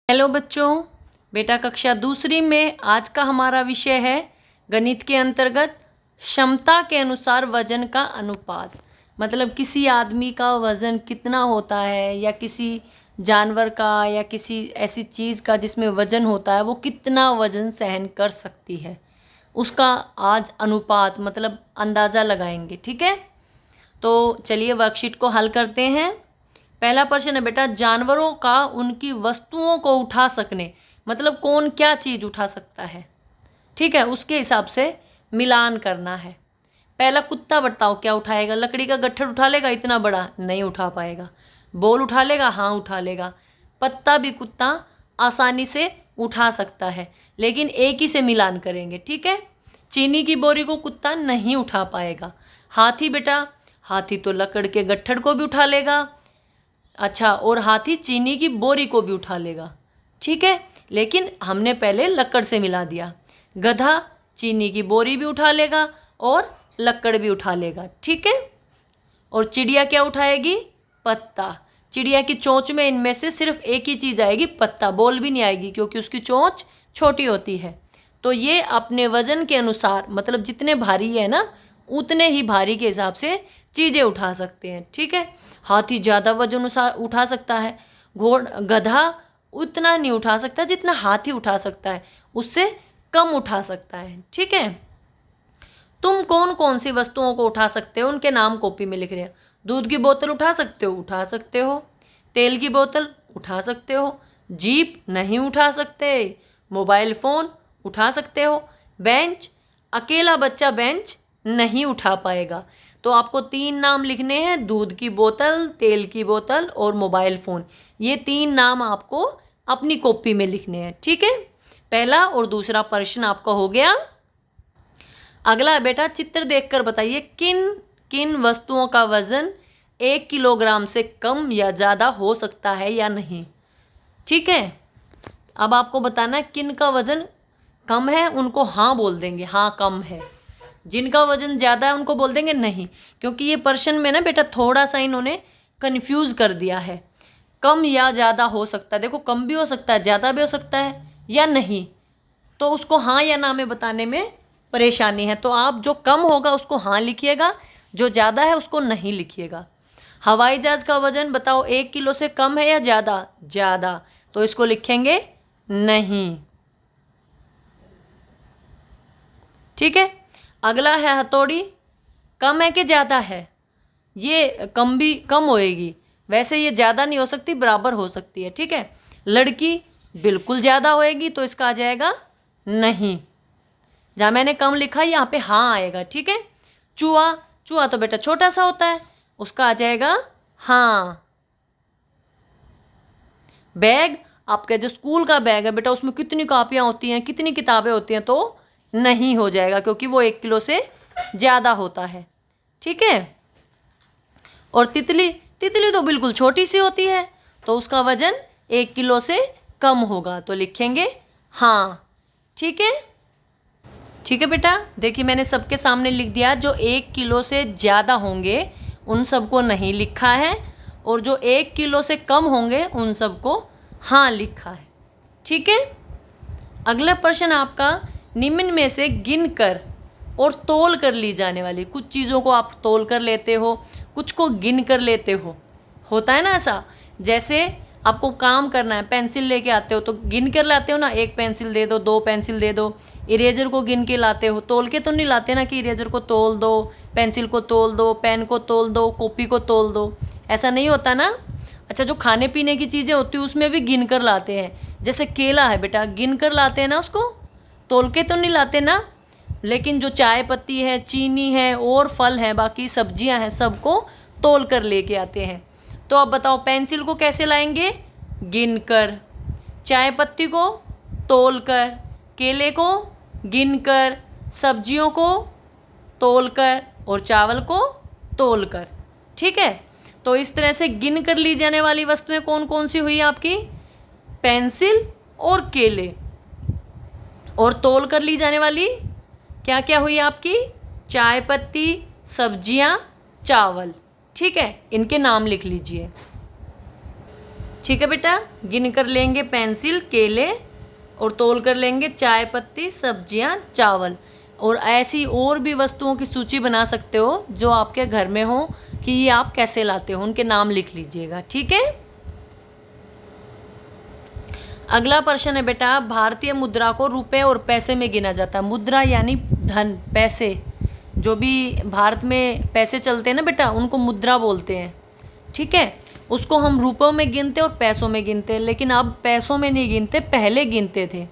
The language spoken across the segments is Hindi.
हेलो बच्चों, बेटा कक्षा दूसरी में आज का हमारा विषय है गणित के अंतर्गत क्षमता के अनुसार वजन का अनुपात। मतलब किसी आदमी का वजन कितना होता है या किसी जानवर का या किसी ऐसी चीज़ का जिसमें वजन होता है वो कितना वजन सहन कर सकती है, उसका आज अनुपात मतलब अंदाज़ा लगाएंगे। ठीक है, तो चलिए वर्कशीट को हल करते हैं। पहला प्रश्न है बेटा, जानवरों का उनकी वस्तुओं को उठा सकने, मतलब कौन क्या चीज़ उठा सकता है। ठीक है, उसके हिसाब से मिलान करना है। पहला कुत्ता बताओ क्या उठाएगा। लकड़ी का गट्ठर उठा लेगा, इतना बड़ा नहीं उठा पाएगा। बॉल उठा लेगा, हाँ उठा लेगा। पत्ता भी कुत्ता आसानी से उठा सकता है, लेकिन एक ही से मिलान करेंगे। ठीक है, चीनी की बोरी को कुत्ता नहीं उठा पाएगा। हाथी बेटा, हाथी तो लकड़ के गट्ठर को भी उठा लेगा। अच्छा, और हाथी चीनी की बोरी को भी उठा लेगा। ठीक है, लेकिन हमने पहले लकड़ से मिला दिया। गधा चीनी की बोरी भी उठा लेगा और लकड़ भी उठा लेगा। ठीक है, और चिड़िया क्या उठाएगी? पत्ता। चिड़िया की चोंच में इनमें से सिर्फ एक ही चीज़ आएगी, पत्ता। बॉल भी नहीं आएगी क्योंकि उसकी चोंच छोटी होती है। तो ये अपने वजन के अनुसार, मतलब जितने भारी है ना उतने ही भारी के हिसाब से चीज़ें उठा सकते हैं। ठीक है, हाथी ज़्यादा वजन उठा सकता है। गधा उतना नहीं उठा सकता जितना हाथी उठा सकता है, उससे कम उठा सकता है। ठीक है, तुम कौन कौन सी वस्तुओं को उठा सकते हो उनके नाम कॉपी में लिख रहे हैं। दूध की बोतल उठा सकते हो, उठा सकते हो। तेल की बोतल उठा सकते हो। जीप नहीं उठा सकते। मोबाइल फ़ोन उठा सकते हो। बेंच, अकेला बच्चा बेंच नहीं उठा पाएगा। तो आपको 3 नाम लिखने हैं, दूध की बोतल, तेल की बोतल और मोबाइल फ़ोन। ये 3 नाम आपको अपनी कॉपी में लिखने हैं। ठीक है, पहला और दूसरा प्रश्न आपका हो गया। अगला बेटा, चित्र देखकर बताइए किन किन वस्तुओं का वजन 1 किलोग्राम से कम या ज़्यादा हो सकता है या नहीं। ठीक है, अब आपको बताना है किन का वजन कम है, उनको हाँ बोल देंगे, हाँ कम है। जिनका वजन ज़्यादा है उनको बोल देंगे नहीं, क्योंकि ये प्रश्न में ना बेटा थोड़ा सा इन्होंने कन्फ्यूज़ कर दिया है। कम या ज़्यादा हो सकता है, देखो कम भी हो सकता है, ज़्यादा भी हो सकता है या नहीं, तो उसको हाँ या ना में बताने में परेशानी है। तो आप जो कम होगा उसको हाँ लिखिएगा, जो ज़्यादा है उसको नहीं लिखिएगा। हवाई जहाज़ का वजन बताओ 1 किलो से कम है या ज़्यादा? ज़्यादा, तो इसको लिखेंगे नहीं। ठीक है, अगला है हथौड़ी, कम है कि ज़्यादा है? ये कम होएगी, वैसे ये ज़्यादा नहीं हो सकती, बराबर हो सकती है। ठीक है, लड़की बिल्कुल ज़्यादा होएगी, तो इसका आ जाएगा नहीं। जहाँ मैंने कम लिखा है यहाँ पे हाँ आएगा। ठीक है, चूहा, चूहा तो बेटा छोटा सा होता है, उसका आ जाएगा हाँ। बैग, आपका जो स्कूल का बैग है बेटा उसमें कितनी कापियाँ होती हैं, कितनी किताबें होती हैं, तो नहीं हो जाएगा क्योंकि वो 1 किलो से ज़्यादा होता है। ठीक है, और तितली, तितली तो बिल्कुल छोटी सी होती है, तो उसका वजन 1 किलो से कम होगा, तो लिखेंगे हाँ। ठीक है, ठीक है बेटा, देखिए मैंने सबके सामने लिख दिया। जो 1 किलो से ज़्यादा होंगे उन सबको नहीं लिखा है, और जो 1 किलो से कम होंगे उन सबको हाँ लिखा है। ठीक है, अगला प्रश्न आपका, निम्न में से गिन कर और तोल कर ली जाने वाली, कुछ चीज़ों को आप तोल कर लेते हो, कुछ को गिन कर लेते हो, होता है ना ऐसा। जैसे आपको काम करना है, पेंसिल लेके आते हो तो गिन कर लाते हो ना, 1 पेंसिल दे दो, 2 पेंसिल दे दो। इरेजर को गिन के लाते हो, तोल के तो नहीं लाते ना कि इरेजर को तोल दो, पेंसिल को तोल दो, पेन को तोल दो, कॉपी को तोल दो, ऐसा नहीं होता ना। अच्छा, जो खाने पीने की चीज़ें होती है उसमें भी गिन कर लाते हैं। जैसे केला है बेटा, गिन कर लाते हैं ना, उसको तोल के तो नहीं लाते ना। लेकिन जो चाय पत्ती है, चीनी है और फल है, बाकी सब्जियां हैं, सबको तोल कर लेके आते हैं। तो अब बताओ पेंसिल को कैसे लाएंगे? गिन कर। चाय पत्ती को तोल कर, केले को गिन कर, सब्जियों को तोल कर और चावल को तोल कर। ठीक है, तो इस तरह से गिन कर ली जाने वाली वस्तुएं कौन कौन सी हुई आपकी? पेंसिल और केले। और तोल कर ली जाने वाली क्या क्या हुई आपकी? चाय पत्ती, सब्जियां, चावल। ठीक है, इनके नाम लिख लीजिए। ठीक है बेटा, गिन कर लेंगे पेंसिल, केले, और तोल कर लेंगे चाय पत्ती, सब्जियां, चावल। और ऐसी और भी वस्तुओं की सूची बना सकते हो जो आपके घर में हो कि ये आप कैसे लाते हो, उनके नाम लिख लीजिएगा। ठीक है। अगला प्रश्न है बेटा, भारतीय मुद्रा को रुपए और पैसे में गिना जाता है। मुद्रा यानी धन, पैसे, जो भी भारत में पैसे चलते हैं ना बेटा, उनको मुद्रा बोलते हैं। ठीक है, उसको हम रुपयों में गिनते और पैसों में गिनते हैं, लेकिन अब पैसों में नहीं गिनते, पहले गिनते थे।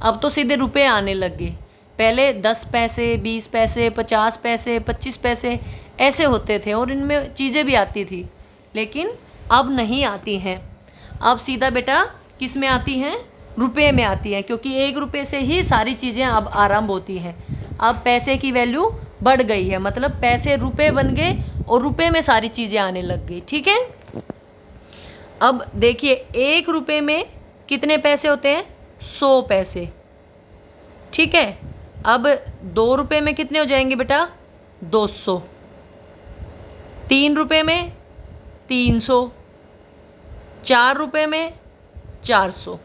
अब तो सीधे रुपए आने लग गए। पहले 10 पैसे, 20 पैसे, 50 पैसे, 25 पैसे ऐसे होते थे, और इनमें चीज़ें भी आती थी, लेकिन अब नहीं आती हैं। अब सीधा बेटा किस में आती हैं? रुपए में आती हैं, क्योंकि 1 रुपये से ही सारी चीज़ें अब आरंभ होती हैं। अब पैसे की वैल्यू बढ़ गई है, मतलब पैसे रुपए बन गए और रुपए में सारी चीज़ें आने लग गई। ठीक है। अब देखिए, 1 रुपये में कितने पैसे होते हैं? 100 पैसे। ठीक है। अब 2 रुपये में कितने हो जाएंगे बेटा? 200। 3 रुपये में 300। 4 रुपये में 400।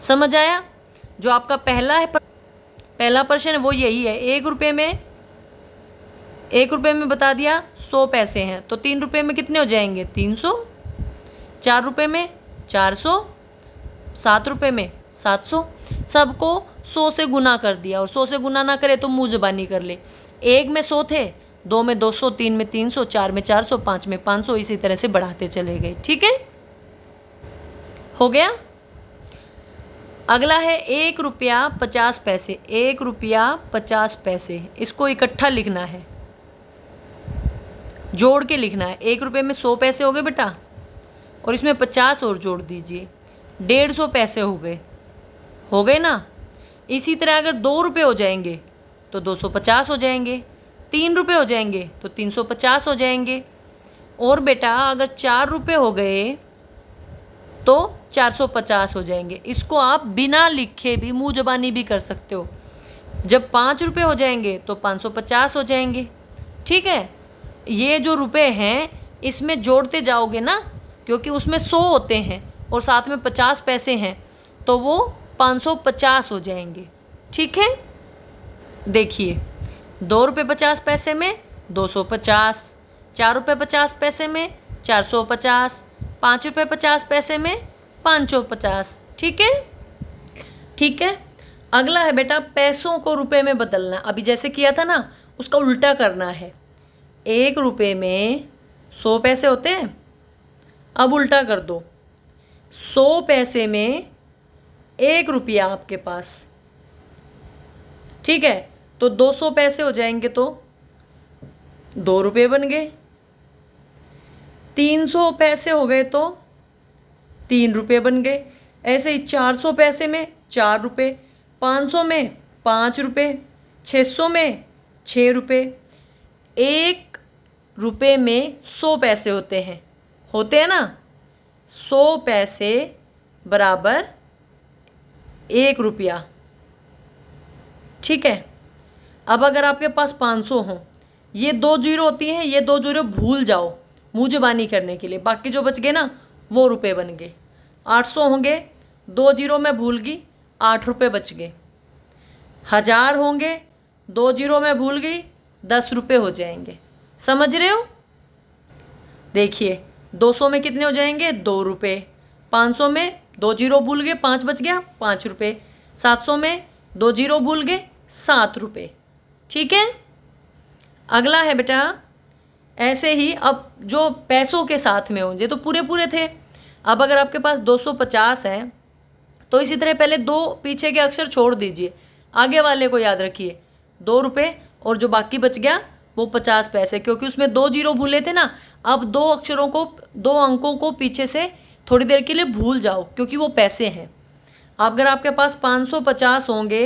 समझ आया? जो आपका पहला प्रश्न है वो यही है। 1 रुपये में बता दिया 100 पैसे हैं, तो 3 रुपये में कितने हो जाएंगे? 300। 4 रुपये में 400। 7 रुपये में 700। सबको 100 से गुना कर दिया, और 100 से गुना ना करे तो मुँह ज़बानी कर ले। 1 में 100 थे, 2 में 200, 3 में 300, 4 में 400, 5 में 500, इसी तरह से बढ़ाते चले गए। ठीक है, हो गया। अगला है 1 रुपया 50 पैसे। 1 रुपया 50 पैसे, इसको इकट्ठा लिखना है, जोड़ के लिखना है। 1 रुपये में 100 पैसे हो गए बेटा, और इसमें 50 और जोड़ दीजिए, 150 पैसे हो गए ना। इसी तरह अगर 2 रुपये हो जाएंगे तो 250 हो जाएंगे, 3 रुपये हो जाएंगे तो 350 हो जाएंगे, और बेटा अगर 4 रुपये हो गए तो 450 हो जाएंगे। इसको आप बिना लिखे भी मुँह ज़बानी भी कर सकते हो। जब 5 रुपये हो जाएंगे तो 550 हो जाएंगे। ठीक है, ये जो रुपए हैं इसमें जोड़ते जाओगे ना, क्योंकि उसमें 100 होते हैं और साथ में 50 पैसे हैं, तो वो 550 हो जाएंगे। ठीक है, देखिए 2 रुपये 50 पैसे में 250, 4 रुपये 50 पैसे में 450, 5 रुपये 50 पैसे में 550। ठीक है। ठीक है, अगला है बेटा पैसों को रुपए में बदलना। अभी जैसे किया था ना, उसका उल्टा करना है। 1 रुपये में 100 पैसे होते हैं, अब उल्टा कर दो। 100 पैसे में 1 रुपया आपके पास। ठीक है, तो 200 पैसे हो जाएंगे तो 2 रुपये बन गए। 300 पैसे हो गए तो 3 रुपये बन गए। ऐसे ही 400 पैसे में 4 रुपये, 500 में 5 रुपये, 600 में 6 रुपये। 1 रुपये में 100 पैसे होते हैं ना। 100 पैसे बराबर 1 रुपया। ठीक है, अब अगर आपके पास 500 हों, ये 2 जीरो होती हैं, ये 2 जीरो भूल जाओ मुँह ज़बानी करने के लिए, बाकी जो बच गए ना वो रुपये बन गए। 800 होंगे, 2 जीरो मैं भूल गई, 8 रुपये बच गए। 1000 होंगे, 2 जीरो मैं भूल गई, 10 रुपये हो जाएंगे। समझ रहे हो? देखिए 200 में कितने हो जाएंगे? 2 रुपये। 500 में 2 जीरो भूल गए, 5 बच गया, 5 रुपये। 700 में 2 जीरो भूल गए, 7 रुपये। ठीक है, अगला है बेटा ऐसे ही अब जो पैसों के साथ में हो, ये तो पूरे पूरे थे। अब अगर आपके पास 250 है तो इसी तरह पहले 2 पीछे के अक्षर छोड़ दीजिए, आगे वाले को याद रखिए। 2 रुपये और जो बाकी बच गया वो 50 पैसे, क्योंकि उसमें 2 जीरो भूले थे ना। अब 2 अक्षरों को, 2 अंकों को पीछे से थोड़ी देर के लिए भूल जाओ, क्योंकि वो पैसे हैं। अगर आपके पास 550 होंगे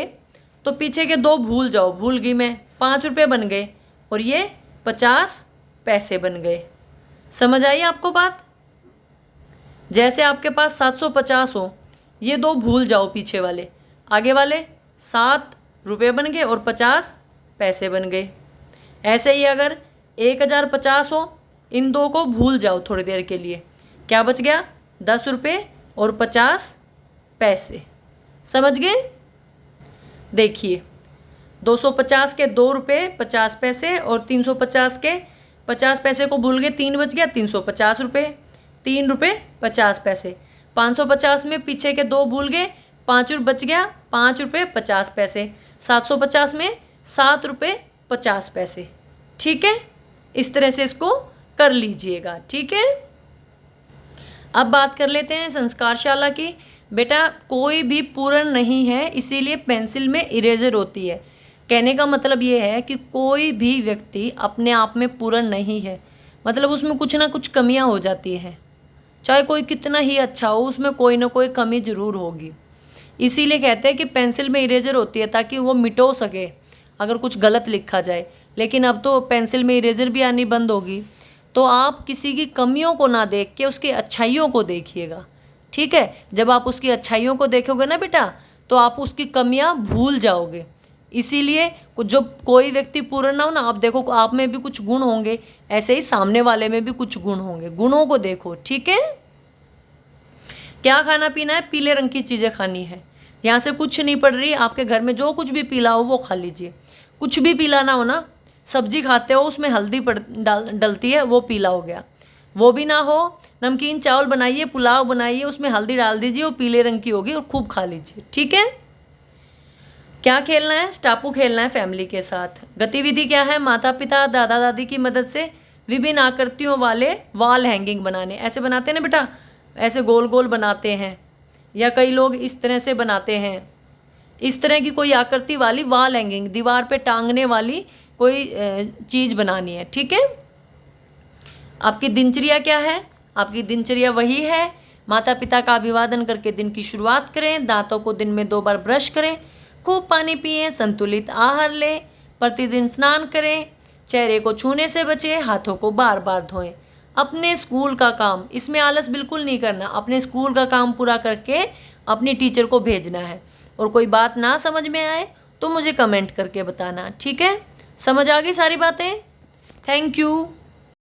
तो पीछे के 2 भूल जाओ, भूल गई मैं, 5 रुपये बन गए और ये 50 पैसे बन गए। समझ आई आपको बात? जैसे आपके पास 750 हो, ये 2 भूल जाओ पीछे वाले, आगे वाले 7 रुपये बन गए और 50 पैसे बन गए। ऐसे ही अगर 1050 हो, इन 2 को भूल जाओ थोड़ी देर के लिए, क्या बच गया? 10 रुपये और 50 पैसे। समझ गए? देखिए 250 के 2 रुपये 50 पैसे और 350 के 50 पैसे को भूल गए, 3 बच गया, 350 रुपये, 3 रुपये 50 पैसे। 550 में पीछे के 2 भूल गए, 5 बच गया, 5 रुपये 50 पैसे। 750 में 7 रुपये 50 पैसे। ठीक है, इस तरह से इसको कर लीजिएगा। ठीक है, अब बात कर लेते हैं संस्कारशाला की। बेटा कोई भी पूर्ण नहीं है, इसीलिए पेंसिल में इरेजर होती है। कहने का मतलब ये है कि कोई भी व्यक्ति अपने आप में पूर्ण नहीं है, मतलब उसमें कुछ ना कुछ कमियां हो जाती हैं। चाहे कोई कितना ही अच्छा हो, उसमें कोई ना कोई कमी ज़रूर होगी। इसीलिए कहते हैं कि पेंसिल में इरेजर होती है, ताकि वो मिटो सके अगर कुछ गलत लिखा जाए। लेकिन अब तो पेंसिल में इरेजर भी आनी बंद होगी। तो आप किसी की कमियों को ना देख के उसकी अच्छाइयों को देखिएगा। ठीक है, जब आप उसकी अच्छाइयों को देखोगे ना बेटा, तो आप उसकी कमियां भूल जाओगे। इसीलिए जो कोई व्यक्ति पूर्ण ना हो ना, आप देखो आप में भी कुछ गुण होंगे, ऐसे ही सामने वाले में भी कुछ गुण होंगे। गुणों को देखो। ठीक है, क्या खाना पीना है? पीले रंग की चीज़ें खानी है। यहाँ से कुछ नहीं पड़ रही, आपके घर में जो कुछ भी पीला हो वो खा लीजिए। कुछ भी पीला ना हो ना, सब्जी खाते हो उसमें हल्दी डलती है, वो पीला हो गया। वो भी ना हो, नमकीन चावल बनाइए, पुलाव बनाइए, उसमें हल्दी डाल दीजिए, वो पीले रंग की होगी और खूब खा लीजिए। ठीक है, क्या खेलना है? स्टापू खेलना है फैमिली के साथ। गतिविधि क्या है? माता पिता दादा दादी की मदद से विभिन्न आकृतियों वाले वॉल हैंगिंग बनाने। ऐसे बनाते हैं ना बेटा, ऐसे गोल गोल बनाते हैं, या कई लोग इस तरह से बनाते हैं। इस तरह की कोई आकृति वाली वॉल हैंगिंग, दीवार पे टांगने वाली कोई चीज़ बनानी है। ठीक है, आपकी दिनचर्या क्या है? आपकी दिनचर्या वही है, माता पिता का अभिवादन करके दिन की शुरुआत करें, दांतों को दिन में 2 बार ब्रश करें, खूब पानी पिएं, संतुलित आहार लें, प्रतिदिन स्नान करें, चेहरे को छूने से बचें, हाथों को बार बार धोएं। अपने स्कूल का काम, इसमें आलस बिल्कुल नहीं करना, अपने स्कूल का काम पूरा करके अपनी टीचर को भेजना है। और कोई बात ना समझ में आए तो मुझे कमेंट करके बताना। ठीक है, समझ आ गई सारी बातें? Thank you.